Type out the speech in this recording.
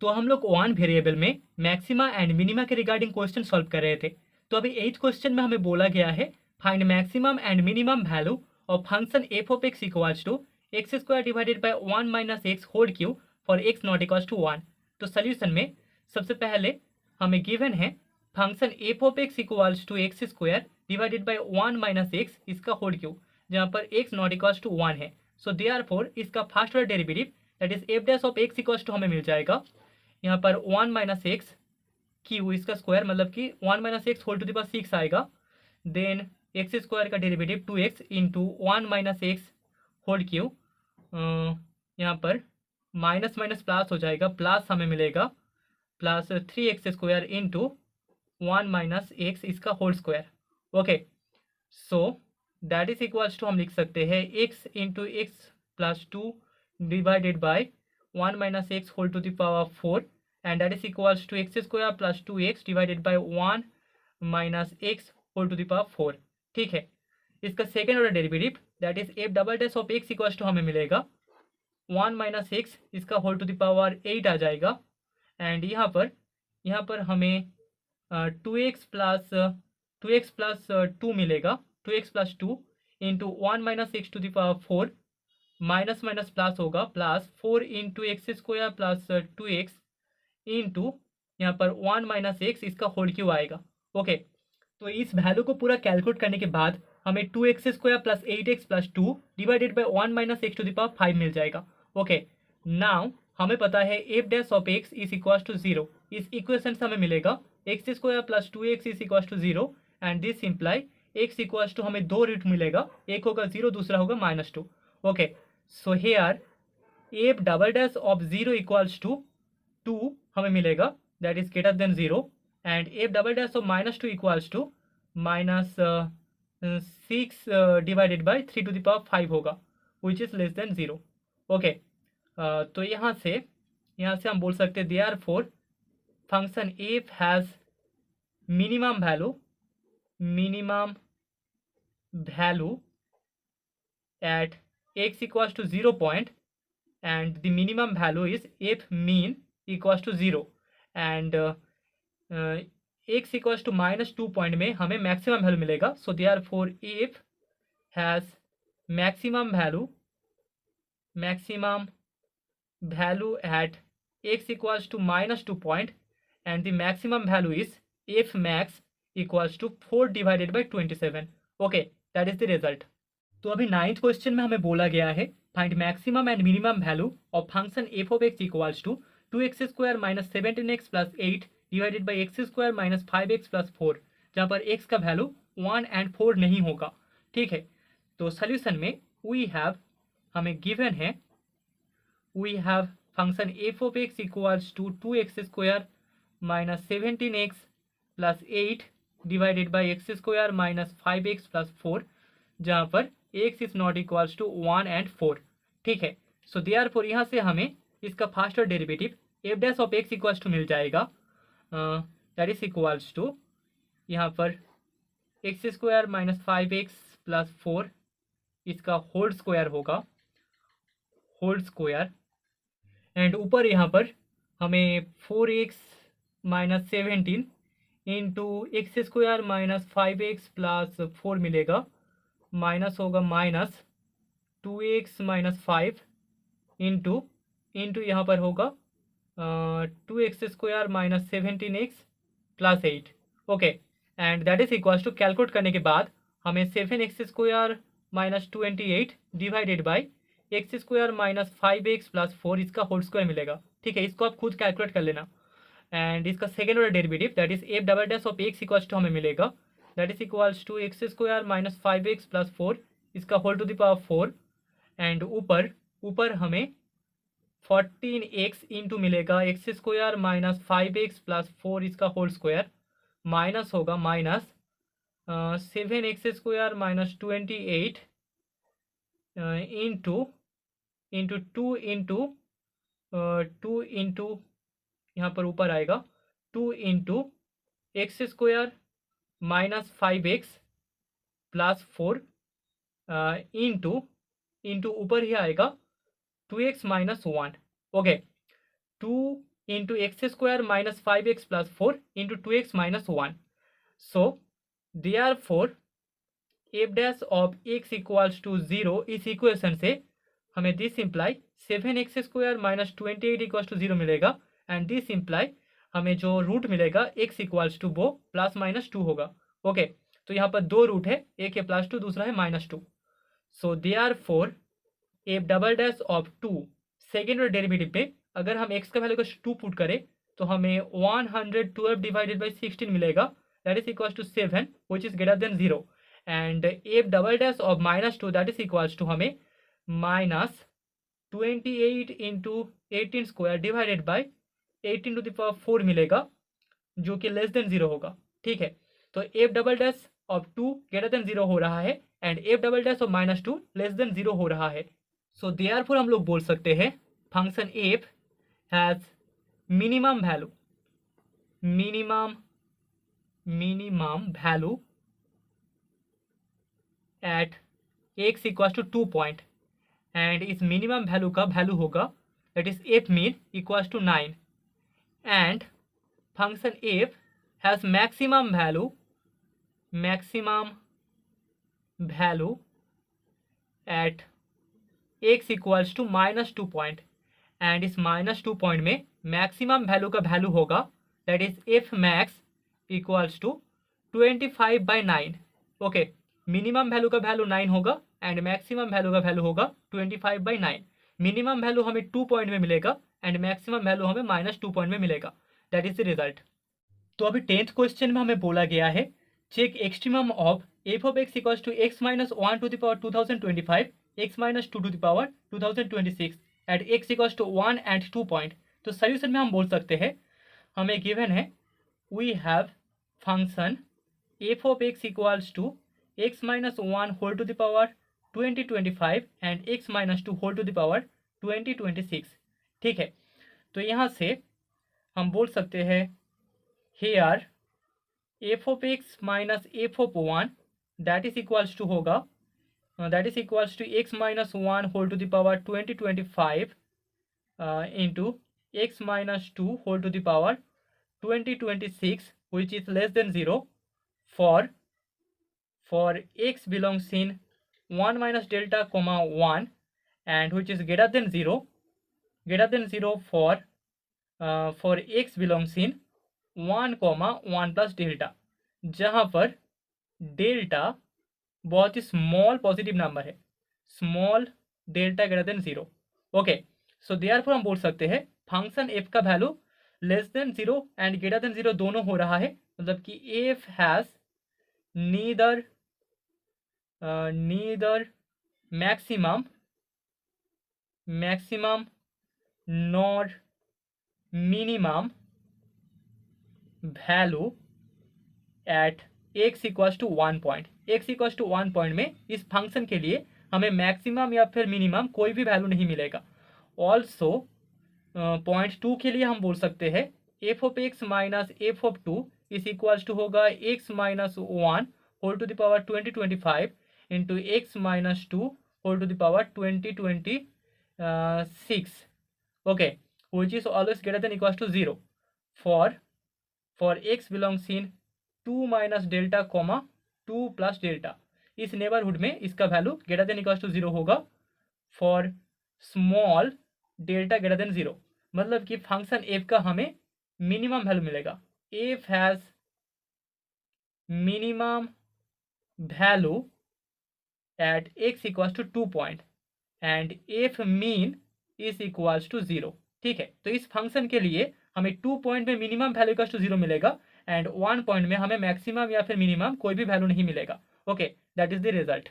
तो हम लोग वन वेरिएबल में मैक्सिमा एंड मिनिमा के रिगार्डिंग क्वेश्चन सॉल्व कर रहे थे। तो अभी 8th क्वेश्चन में हमें बोला गया है find maximum and minimum value of function f of x equals to x square divided by 1 minus x whole cube for x not equals to 1। तो सोल्यूशन में सबसे पहले हमें गिवन है function f of x equals to x square divided by 1 minus x इसका whole cube, जहाँ पर x not equals to 1 है। सो देयरफॉर इसका first order derivative that is f dash of x equals to हमें मिल जाएगा यहाँ पर 1 माइनस एक्स क्यू इसका स्क्वायर, मतलब कि 1 minus x whole to the power 6 आएगा। देन एक्स स्क्वायर का derivative 2x into 1 minus x whole cube, यहाँ पर माइनस माइनस प्लस हो जाएगा, प्लस हमें मिलेगा plus 3x square into 1 minus x इसका whole square. Okay, so that is equals to हम लिख सकते हैं x into x plus 2 divided by 1 minus x whole to the power 4 and that is equals to x square plus 2x divided by 1 minus x whole to the power 4। ठीक है, इसका second order derivative that is f double dash of x equals to हमें मिलेगा 1 minus x इसका whole to the power 8 आ जाएगा। And यहाँ पर हमें 2x प्लस 2 मिलेगा, 2x plus 2 into 1 minus x to the power 4 minus minus plus होगा, plus 4 into x square plus 2x into यहाँ पर 1 माइनस एक्स इसका होल क्यूब आएगा। ओके, तो इस वैल्यू को पूरा कैलकुलेट करने के बाद हमें 2x square plus 8x plus 2 divided by 1 minus x to the power 5 मिल जाएगा। ओके, नाउ हमें पता है f dash of x is equal to 0। इस इक्वेशन से हमें मिलेगा x square plus 2x is equal to 0 and this imply x equal to हमें दो रूट मिलेगा, एक होगा 0 दूसरा होगा -2। Okay, so here f double dash of 0 equals to 2 हमें मिलेगा that is greater than 0 and f double dash of -2 equals to minus 6 divided by 3 to the power 5 होगा which is less than 0। Okay, तो यहाँ से हम बोल सकते हैं therefore function f has minimum value at x equals to 0 point and the minimum value is f mean equals to 0 and x equals to -2 point में हमें मैक्सिमम वैल्यू मिलेगा। So therefore f has maximum value at x equals to -2 point and the maximum value is f max equals to 4 divided by 27। Okay, that is the result. तो अभी 9th question में हमें बोला गया है find maximum and minimum value of function f of x equals to 2x square minus 17x plus 8 divided by x square minus 5x plus 4, जहाँ पर x का वैल्यू 1 एंड 4 नहीं होगा। ठीक है, तो सोल्यूशन में हमें गिवन है function f of x equals to 2x square minus 17x plus 8 divided by x square minus 5x plus 4, जहाँ पर x is not equals to 1 and 4। ठीक है, सो देयरफॉर यहाँ से हमें इसका first derivative f dash of x equals to मिल जाएगा दैट इज इक्वल्स टू यहाँ पर x square minus 5x plus 4 इसका होल स्क्वायर होगा, एंड ऊपर यहाँ पर हमें 4x minus 17 into x square minus 5x plus 4 मिलेगा, माइनस होगा माइनस 2x माइनस 5 इंटू यहाँ पर होगा 2x square minus 17x plus 8। Okay, and that is equals to calculate करने के बाद हमें 7x square minus 28 divided by x square minus 5x plus 4 इसका होल स्क्वायर मिलेगा। ठीक है, इसको आप खुद कैलकुलेट कर लेना। एंड इसका second order derivative that is f double dash of x equals to हमें मिलेगा that is equals to x square minus 5x plus 4 इसका whole to the power 4 and ऊपर हमें 14x इंटू मिलेगा x square minus 5x plus 4 इसका whole square, minus होगा minus 7x square minus 28 into 2 into यहाँ पर ऊपर आएगा 2 into x square minus 5x plus 4 into ऊपर ही आएगा 2x minus 1। Okay, 2 into x square minus 5x plus 4 into 2x minus 1. So therefore f dash of x equals to 0 इस equation से हमें this imply 7x square minus 28 equals to 0 मिलेगा. And this imply हमें जो root मिलेगा x equals to वो plus minus 2 होगा. Okay, तो यहाँ पर दो रूट है, एक है प्लस 2, दूसरा है minus 2. So therefore F double dash of 2 second order derivative पे अगर हम x का वैल्यू को 2 पुट करें तो हमें 112 डिवाइडेड बाई 16 मिलेगा. That is equals to 7 which is greater than 0. And f double dash of minus 2 that is equals to हमें minus 28 into 18 square divided by 18 to the power 4 मिलेगा जो कि लेस देन 0 होगा. ठीक है, तो F double dash of 2 greater than 0 हो रहा है and f double dash of minus 2 less than 0 हो रहा है. सो देयरफॉर हम लोग बोल सकते हैं function f has minimum value at x equals to 2 point. And इस मिनिमम वैल्यू का वैल्यू होगा that is f min equals to 9. And function f has maximum value at x equals to minus 2 point. And इस minus 2 point में maximum value का value होगा that is f max equals to 25/9. Okay, minimum value का value 9 होगा and maximum value का value होगा 25/9. Minimum value हमें 2 point में मिलेगा एंड मैक्सिमम वैल्यू हमें माइनस 2 पॉइंट में मिलेगा. That is the result. तो अभी 10th क्वेश्चन में हमें बोला गया है check extremum of f of x equals to x minus 1 to the power 2025 x minus 2 to the power 2026 at x equals to 1 and 2 point. तो सोल्यूशन में हम बोल सकते हैं हमें गिवन है we have function f of x equals to x minus 1 whole to the power 2025 and x minus 2 whole to the power 2026. ठीक है, तो यहाँ से हम बोल सकते हैं here f of x minus f of 1 that is equals to होगा that is equals to x minus 1 whole to the power 2025 into x minus 2 whole to the power 2026 which is less than 0 for x belongs in 1 minus delta comma 1 and which is greater than 0 for x belongs in 1 comma 1 plus delta, जहाँ पर delta बहुत ही small positive number है, small delta greater than 0. Okay, so therefore हम बोल सकते हैं function f का value less than 0 and greater than 0 दोनों हो रहा है. मतलब कि f has neither maximum nor minimum value at x equals to 1 point. x equals to 1 point में इस फंक्शन के लिए हमें मैक्सिमम या फिर मिनिमम कोई भी वैल्यू नहीं मिलेगा. ऑल्सो पॉइंट 2 के लिए हम बोल सकते हैं f of x minus f of 2 इस इक्वल्स टू होगा x minus 1 whole to the power 2025 into x minus 2 whole to the power 2026. Okay, which is always greater than equals to 0 for x belongs in 2 minus delta comma 2 plus delta. इस neighbourhood में इसका value greater than equals to 0 होगा for small delta greater than 0. मतलब कि function f का हमें minimum value मिलेगा. F has minimum value at x equals to 2 point and f min is equals to 0. ठीक है, तो इस फंक्शन के लिए हमें 2 पॉइंट में मिनिमम वैल्यू इक्वल्स टू 0 मिलेगा एंड 1 पॉइंट में हमें मैक्सिमम या फिर मिनिमम कोई भी वैल्यू नहीं मिलेगा. Okay, that is the result.